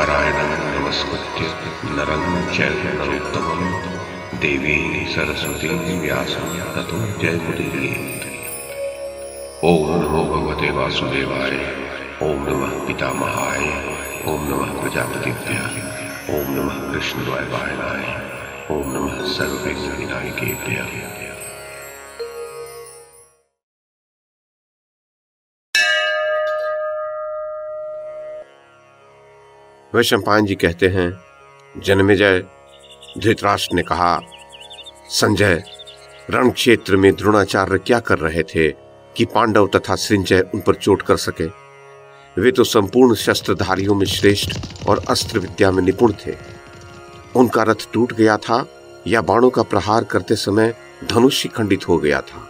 नारायणं नमस्कृत्य नरं चैव नरोत्तमं देवीं सरस्वतीं व्यासं ततो जयमुदीरयेत्। ओम नमो भगवते वासुदेवाय, ओम नमः पितामहाय, ओम नमः प्रजापतिभ्यः, ओम नमः कृष्णद्वैपायनाय, ओम नमः सर्वविघ्नविनायकेभ्यः। वैशंपायन जी कहते हैं, जन्मेजय, धृतराष्ट्र ने कहा, संजय, रण क्षेत्र में द्रोणाचार्य क्या कर रहे थे कि पांडव तथा सृंजय उन पर चोट कर सके? वे तो संपूर्ण शस्त्रधारियों में श्रेष्ठ और अस्त्र विद्या में निपुण थे। उनका रथ टूट गया था या बाणों का प्रहार करते समय धनुष ही खंडित हो गया था,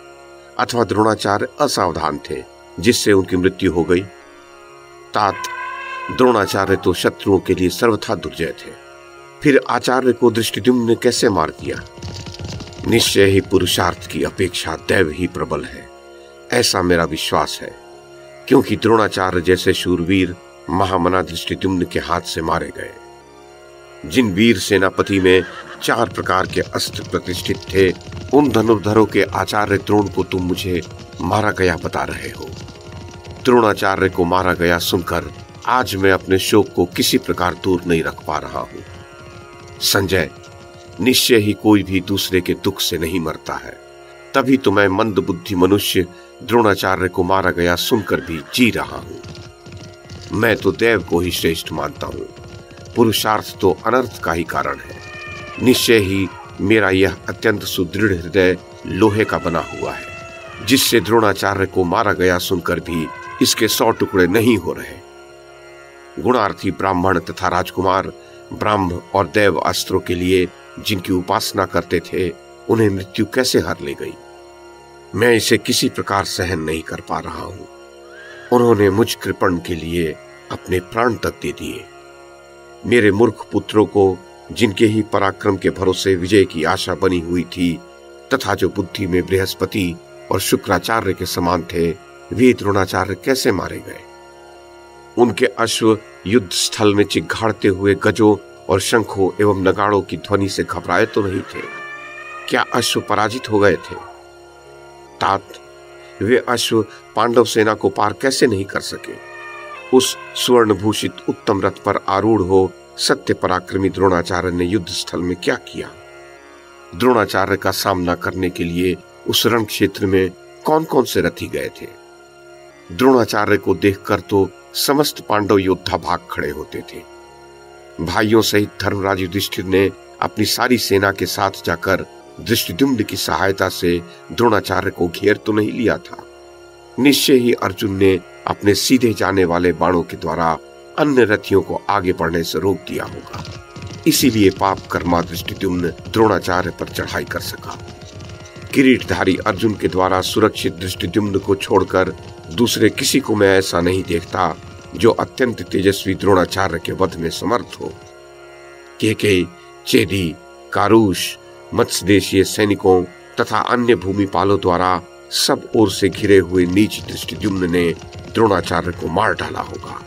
अथवा द्रोणाचार्य असावधान थे जिससे उनकी मृत्यु हो गई। तात, द्रोणाचार्य तो शत्रुओं के लिए सर्वथा दुर्जय थे, फिर आचार्य को दृष्टिद्युम्न ने कैसे मार दिया? निश्चय ही पुरुषार्थ की अपेक्षा दैव ही प्रबल है, ऐसा मेरा विश्वास है, क्योंकि द्रोणाचार्य जैसे शूरवीर महामना दृष्टिद्युम्न के हाथ से मारे गए। जिन वीर सेनापति में 4 प्रकार के अस्त्र प्रतिष्ठित थे, उन धनुर्धरों के आचार्य द्रोण को तुम मुझे मारा गया बता रहे हो। द्रोणाचार्य को मारा गया सुनकर आज मैं अपने शोक को किसी प्रकार दूर नहीं रख पा रहा हूं। संजय, निश्चय ही कोई भी दूसरे के दुख से नहीं मरता है, तभी तो मैं मंद बुद्धि मनुष्य द्रोणाचार्य को मारा गया सुनकर भी जी रहा हूं। मैं तो देव को ही श्रेष्ठ मानता हूं, पुरुषार्थ तो अनर्थ का ही कारण है। निश्चय ही मेरा यह अत्यंत सुदृढ़ हृदय लोहे का बना हुआ है, जिससे द्रोणाचार्य को मारा गया सुनकर भी इसके 100 टुकड़े नहीं हो रहे। गुणार्थी ब्राह्मण तथा राजकुमार ब्रह्म और देव अस्त्रों के लिए जिनकी उपासना करते थे, उन्हें मृत्यु कैसे हर ले गई? मैं इसे किसी प्रकार सहन नहीं कर पा रहा हूं। उन्होंने मुझ कृपण के लिए अपने प्राण तक दे दिए। मेरे मूर्ख पुत्रों को, जिनके ही पराक्रम के भरोसे विजय की आशा बनी हुई थी तथा जो बुद्धि में बृहस्पति और शुक्राचार्य के समान थे, वे द्रोणाचार्य कैसे मारे गए? उनके अश्व युद्ध स्थल में चिघाड़ते हुए गजों और शंखों एवं नगाड़ों की ध्वनि से घबराए तो नहीं थे? क्या अश्व पराजित हो गए थे? तात, वे अश्व पांडव सेना को पार कैसे नहीं कर सके? उस स्वर्ण भूषित उत्तम रथ पर आरूढ़ हो सत्य पराक्रमी द्रोणाचार्य ने युद्ध स्थल में क्या किया? द्रोणाचार्य का सामना करने के लिए उस रण क्षेत्र में कौन कौन से रथी गए थे? द्रोणाचार्य को देखकर तो समस्त पांडव योद्धा भाग खड़े होते थे। भाइयों सहित धर्मराज युधिष्ठिर ने अपनी सारी सेना के साथ जाकर दृष्टिद्युम्न की सहायता से द्रोणाचार्य को घेर तो नहीं लिया था। निश्चय ही अर्जुन ने अपने सीधे जाने वाले बाणों के द्वारा अन्य रथियों को आगे बढ़ने से रोक दिया होगा। इसीलिए पाप कर्मा दृष्टिद्युम्न द्रोणाचार्य पर चढ़ाई कर सका। किरीटधारी अर्जुन के द्वारा सुरक्षित दृष्टिद्युम्न को छोड़कर दूसरे किसी को मैं ऐसा नहीं देखता जो अत्यंत तेजस्वी द्रोणाचार्य के वध में समर्थ हो। केकई, चेदी, कारूष, मत्स्य देशीय सैनिकों तथा अन्य भूमिपालों द्वारा सब ओर से घिरे हुए नीच दृष्टिद्युम्न ने द्रोणाचार्य को मार डाला होगा।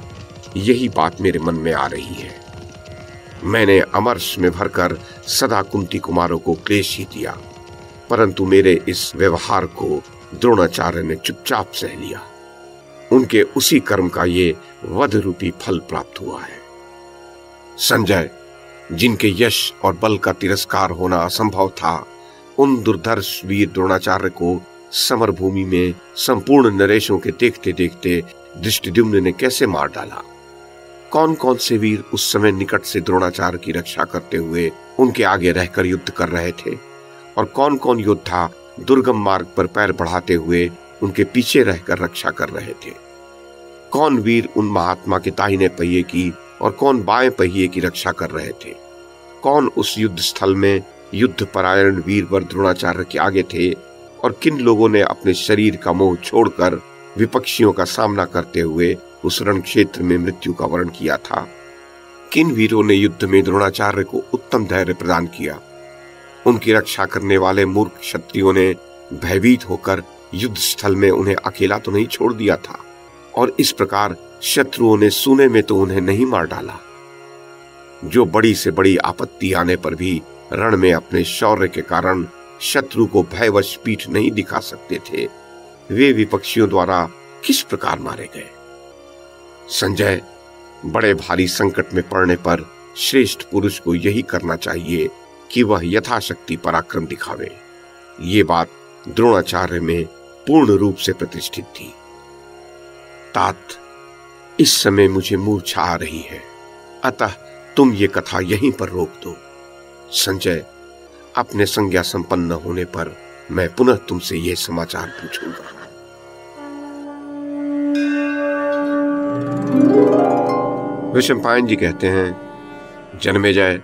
यही बात मेरे मन में आ रही है। मैंने अमर्ष में भरकर सदा कुंती कुमारों को क्लेश ही दिया, परंतु मेरे इस व्यवहार को द्रोणाचार्य ने चुपचाप सह लिया। उनके उसी कर्म का ये वध रूपी फल प्राप्त हुआ है। संजय, जिनके यश और बल का तिरस्कार होना असंभव था, उन दुर्धर्ष वीर द्रोणाचार्य को समर भूमि में संपूर्ण नरेशों के देखते देखते दृष्टिद्युम्न ने कैसे मार डाला? कौन कौन से वीर उस समय निकट से द्रोणाचार्य की रक्षा करते हुए उनके आगे रहकर युद्ध कर रहे थे, और कौन कौन योद्धा दुर्गम मार्ग पर पैर बढ़ाते हुए उनके पीछे रहकर रक्षा कर रहे थे? कौन वीर उन महात्मा के दाहिने पहिए की और कौन बाएं पहिए की रक्षा कर रहे थे? कौन उस युद्ध स्थल में युद्ध परायण वीरवर द्रोणाचार्य के आगे थे, और किन लोगों ने अपने शरीर का मोह छोड़कर विपक्षियों का सामना करते हुए उस रण क्षेत्र में मृत्यु का वर्ण किया था? किन वीरों ने युद्ध में द्रोणाचार्य को उत्तम धैर्य प्रदान किया? उनकी रक्षा करने वाले मूर्ख क्षत्रियों ने भयभीत होकर युद्ध स्थल में उन्हें अकेला तो नहीं छोड़ दिया था, और इस प्रकार शत्रुओं ने सूने में तो उन्हें नहीं मार डाला। जो बड़ी से बड़ी आपत्ति आने पर भी रण में अपने शौर्य के कारण शत्रु को भयवश पीठ नहीं दिखा सकते थे, वे विपक्षियों द्वारा किस प्रकार मारे गए। संजय, बड़े भारी संकट में पड़ने पर श्रेष्ठ पुरुष को यही करना चाहिए कि वह यथाशक्ति पराक्रम दिखावे। ये बात द्रोणाचार्य में पूर्ण रूप से प्रतिष्ठित थी। तात, इस समय मुझे मूर्छा आ रही है, अतः तुम ये कथा यहीं पर रोक दो। संजय, अपने संज्ञा संपन्न होने पर मैं पुनः तुमसे यह समाचार पूछूंगा। वैशंपायन जी कहते हैं, जन्मेजय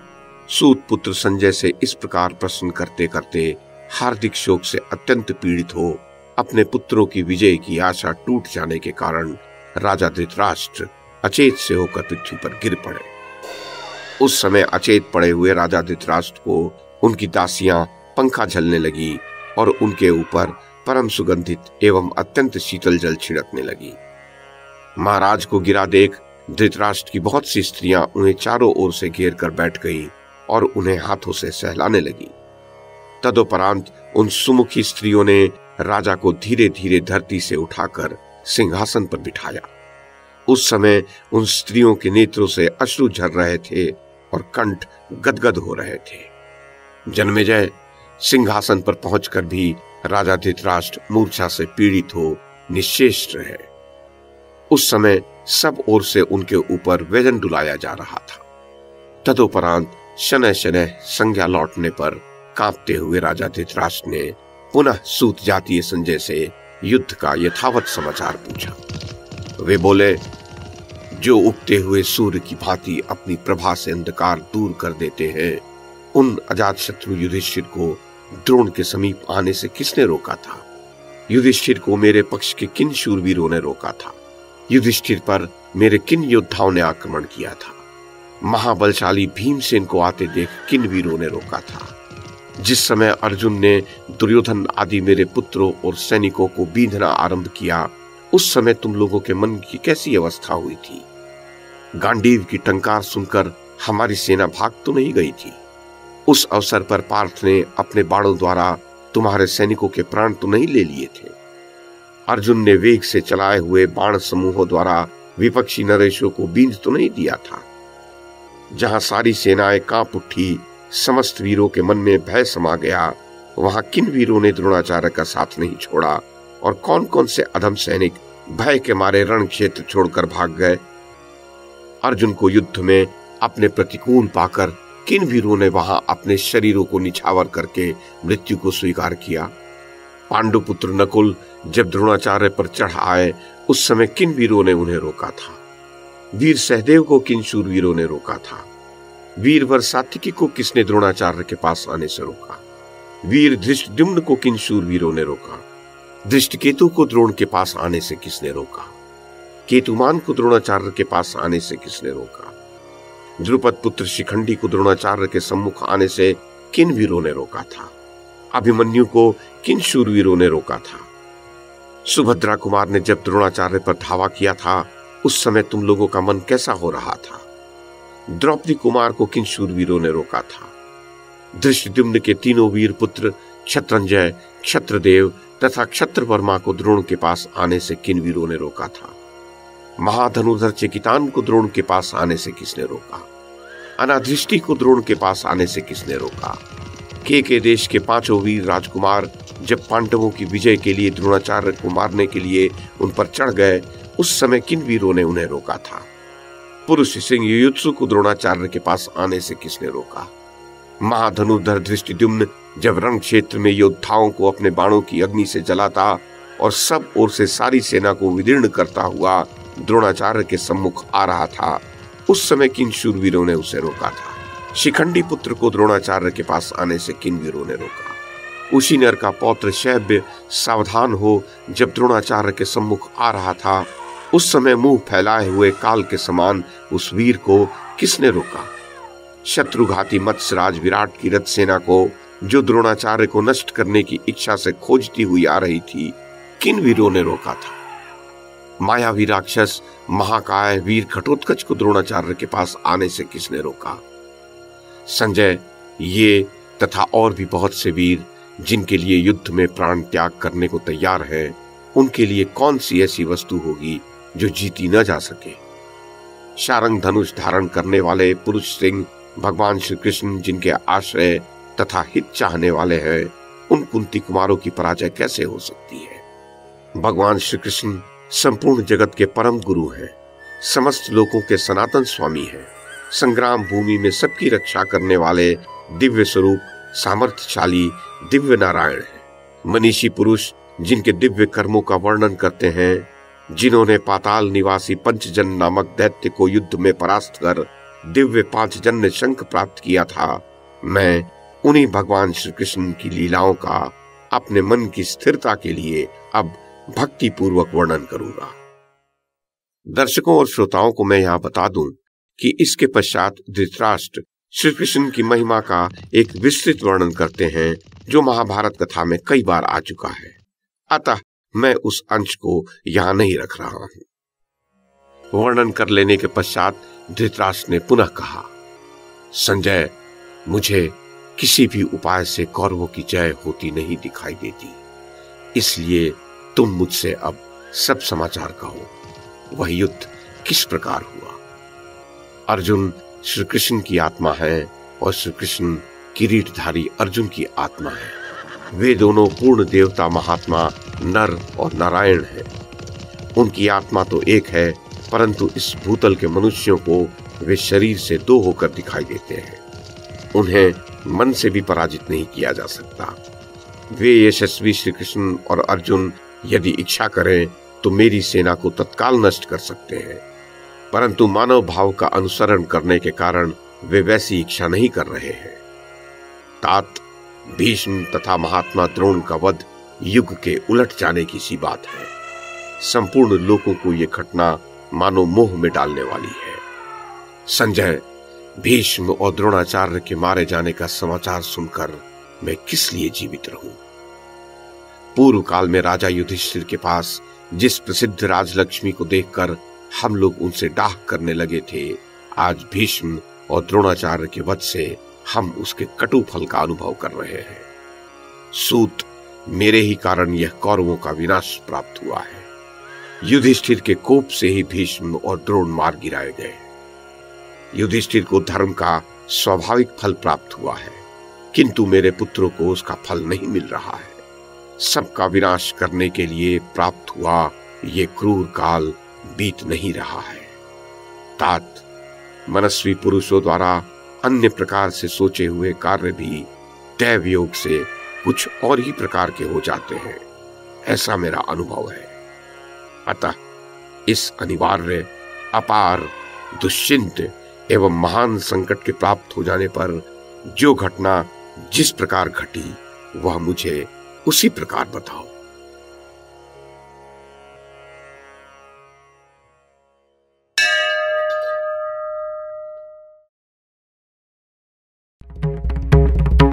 सूत पुत्र संजय से इस प्रकार प्रश्न करते करते हार्दिक शोक से अत्यंत पीड़ित हो अपने पुत्रों की विजय की आशा टूट जाने के कारण राजा धृतराष्ट्र अचेत से होकर पृथ्वी पर गिर पड़े। उस समय अचेत पड़े हुए राजा धृतराष्ट्र को उनकी दासियां पंखा झलने लगी और उनके ऊपर परम सुगंधित एवं अत्यंत शीतल जल छिड़कने लगी। महाराज को गिरा देख धृतराष्ट्र की बहुत सी स्त्रियां उन्हें चारों ओर से घेर कर बैठ गई और उन्हें हाथों से सहलाने लगी। तदुपरांत उन सुमुखी स्त्रियों ने राजा को धीरे धीरे धरती से उठाकर सिंहासन पर बिठाया। उस समय उन स्त्रियों के नेत्रों से अश्रु झर रहे थे और कंठ गदगद हो रहे थे। जन्मेजय, सिंहासन पर पहुंचकर भी राजा धृतराष्ट्र मूर्छा से पीड़ित हो निश्चेष्ट रहे। उस समय सब ओर से उनके ऊपर व्यजन डुलाया जा रहा था। तदुपरांत शनैः शनैः संज्ञा लौटने पर कांपते हुए राजा धृतराष्ट्र ने पुनः सूत जातीय संजय से युद्ध का यथावत समाचार पूछा। वे बोले, जो उगते हुए सूर्य की भांति अपनी प्रभा से अंधकार दूर कर देते हैं, उन अजातशत्रु युधिष्ठिर को द्रोण के समीप आने से किसने रोका था? युधिष्ठिर को मेरे पक्ष के किन शूरवीरों ने रोका था? युधिष्ठिर पर मेरे किन योद्धाओं ने आक्रमण किया था? महाबलशाली भीमसेन को आते देख किन वीरों ने रोका था? जिस समय अर्जुन ने दुर्योधन आदि मेरे पुत्रों और सैनिकों को बींधना आरंभ किया, उस समय तुम लोगों के मन की कैसी अवस्था हुई थी? गांडीव की टंकार सुनकर हमारी सेना भाग तो नहीं गई थी? उस अवसर पर पार्थ ने अपने बाणों द्वारा तुम्हारे सैनिकों के प्राण तो नहीं ले लिए थे? अर्जुन ने वेग से चलाए हुए बाण समूहों द्वारा विपक्षी नरेशों को बींध तो नहीं दिया था? जहां सारी सेनाएं कांप उठी, समस्त वीरों के मन में भय समा गया, वहां किन वीरों ने द्रोणाचार्य का साथ नहीं छोड़ा और कौन कौन से अधम सैनिक भय के मारे रण क्षेत्र छोड़कर भाग गए? अर्जुन को युद्ध में अपने प्रतिकूल पाकर किन वीरों ने वहां अपने शरीरों को निछावर करके मृत्यु को स्वीकार किया? पांडुपुत्र नकुल जब द्रोणाचार्य पर चढ़ आए, उस समय किन वीरों ने उन्हें रोका था? वीर सहदेव को किन शूरवीरों ने रोका था? वीरवर सात्विकी को किसने द्रोणाचार्य के पास आने से रोका? वीर धृष्टद्युम्न को किन शूरवीरों ने रोका? धृष्टकेतु को द्रोण के पास आने से किसने रोका? केतुमान को द्रोणाचार्य के पास आने से किसने रोका? द्रुपद पुत्र शिखंडी को द्रोणाचार्य के सम्मुख आने से किन वीरों ने रोका था? अभिमन्यु को किन शूरवीरों ने रोका था? सुभद्रा कुमार ने जब द्रोणाचार्य पर धावा किया था, उस समय तुम लोगों का मन कैसा हो रहा था? द्रौपदी कुमार को किन शूरवीरों ने रोका था? धृष्टद्युम्न के तीनों वीर पुत्र क्षत्रंजय, क्षत्रदेव तथा क्षत्रवर्मा को द्रोण के पास आने से किन वीरों ने रोका था? महाधनुर्धर चेकितान को द्रोण के पास आने से किसने रोका? अनाधृष्टि को द्रोण के पास आने से किसने रोका? के देश के 5 वीर राजकुमार जब पांडवों की विजय के लिए द्रोणाचार्य को मारने के लिए उन पर चढ़ गए, उस समय किन वीरों ने उन्हें रोका था? पुरुष सिंह युयुत्सु को द्रोणाचार्य के पास आने से किसने रोका? महाधनुर्धर धृष्टद्युम्न जब रण क्षेत्र में योद्धाओं को अपने बाणों की अग्नि से जलाता और सब ओर से सारी सेना को विदीर्ण करता हुआ द्रोणाचार्य के सम्मुख आ रहा था, उस समय किन शूरवीरों ने उसे रोका था? शिखंडी पुत्र को द्रोणाचार्य के पास आने से किन वीरों ने रोका? उशीनर का पौत्र शैब्य सावधान हो जब द्रोणाचार्य के सम्मुख आ रहा था, उस समय मुंह फैलाए हुए काल के समान उस वीर को किसने रोका? शत्रुघाती मत्स्यराज विराट की रथ सेना को जो द्रोणाचार्य को नष्ट करने की इच्छा से खोजती हुई आ रही थी, किन वीरों ने रोका था? मायावी राक्षस महाकाय वीर घटोत्कच को द्रोणाचार्य के पास आने से किसने रोका? संजय, ये तथा और भी बहुत से वीर जिनके लिए युद्ध में प्राण त्याग करने को तैयार है, उनके लिए कौन सी ऐसी वस्तु होगी जो जीती न जा सके? शारंग धनुष धारण करने वाले पुरुष सिंह भगवान श्री कृष्ण, जिनके आश्रय तथा हित चाहने वाले हैं, उन कुंती कुमारों की पराजय कैसे हो सकती है? भगवान श्री कृष्ण संपूर्ण जगत के परम गुरु हैं, समस्त लोगों के सनातन स्वामी हैं, संग्राम भूमि में सबकी रक्षा करने वाले दिव्य स्वरूप सामर्थ्यशाली दिव्य नारायण हैं, मनीषी पुरुष जिनके दिव्य कर्मों का वर्णन करते हैं, जिन्होंने पाताल निवासी पंचजन नामक दैत्य को युद्ध में परास्त कर दिव्य पांचजन्य शंख प्राप्त किया था। मैं उन्हीं भगवान श्री कृष्ण की लीलाओं का अपने मन की स्थिरता के लिए अब भक्ति पूर्वक वर्णन करूंगा। दर्शकों और श्रोताओं को मैं यहाँ बता दूं कि इसके पश्चात धृतराष्ट्र श्री कृष्ण की महिमा का एक विस्तृत वर्णन करते हैं, जो महाभारत कथा में कई बार आ चुका है। अतः मैं उस अंश को यहाँ नहीं रख रहा हूं। वर्णन कर लेने के पश्चात धृतराष्ट्र ने पुनः कहा, संजय, मुझे किसी भी उपाय से कौरवों की जय होती नहीं दिखाई देती, इसलिए तुम मुझसे अब सब समाचार कहो। वह युद्ध किस प्रकार हुआ? अर्जुन श्री कृष्ण की आत्मा है और श्री कृष्ण किरीटधारी अर्जुन की आत्मा है। वे दोनों पूर्ण देवता महात्मा नर और नारायण हैं। उनकी आत्मा तो एक है, परंतु इस भूतल के मनुष्यों को वे शरीर से दो होकर दिखाई देते हैं। उन्हें मन से भी पराजित नहीं किया जा सकता। वे यशस्वी श्री कृष्ण और अर्जुन यदि इच्छा करें तो मेरी सेना को तत्काल नष्ट कर सकते हैं, परंतु मानव भाव का अनुसरण करने के कारण वे वैसी इच्छा नहीं कर रहे हैं। तात, भीष्म तथा महात्मा द्रोण का वध युग के उलट जाने की सी बात है। संपूर्ण लोगों को ये घटना मानो मोह में डालने वाली है। संजय, भीष्म और द्रोणाचार्य के मारे जाने का समाचार सुनकर मैं किस लिए जीवित रहूं? पूर्व काल में राजा युधिष्ठिर के पास जिस प्रसिद्ध राजलक्ष्मी को देखकर हम लोग उनसे डाह करने लगे थे, आज भीष्म और द्रोणाचार्य के वध से हम उसके कटु फल का अनुभव कर रहे हैं। सूत, मेरे ही कारण यह कौरवों का विनाश प्राप्त हुआ है। युधिष्ठिर के कोप से ही भीष्म और द्रोण मार गिराए गए। युधिष्ठिर को धर्म का स्वाभाविक फल प्राप्त हुआ है, किंतु मेरे पुत्रों को उसका फल नहीं मिल रहा है। सबका विनाश करने के लिए प्राप्त हुआ ये क्रूर काल बीत नहीं रहा है। तात, मनस्वी पुरुषों द्वारा अन्य प्रकार से सोचे हुए कार्य भी दैव योग से कुछ और ही प्रकार के हो जाते हैं, ऐसा मेरा अनुभव है। अतः इस अनिवार्य, अपार, दुश्चिंत एवं महान संकट के प्राप्त हो जाने पर जो घटना जिस प्रकार घटी, वह मुझे उसी प्रकार बताओ।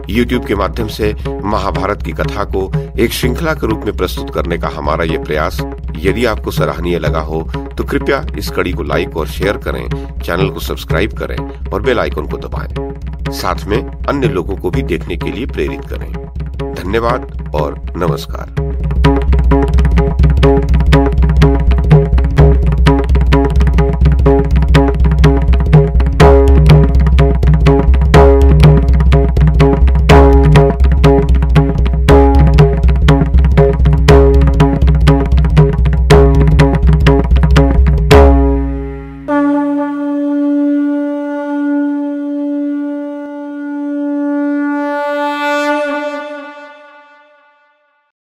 YouTube के माध्यम से महाभारत की कथा को एक श्रृंखला के रूप में प्रस्तुत करने का हमारा ये प्रयास यदि आपको सराहनीय लगा हो तो कृपया इस कड़ी को लाइक और शेयर करें, चैनल को सब्सक्राइब करें और बेल आइकन को दबाएं। साथ में अन्य लोगों को भी देखने के लिए प्रेरित करें। धन्यवाद और नमस्कार।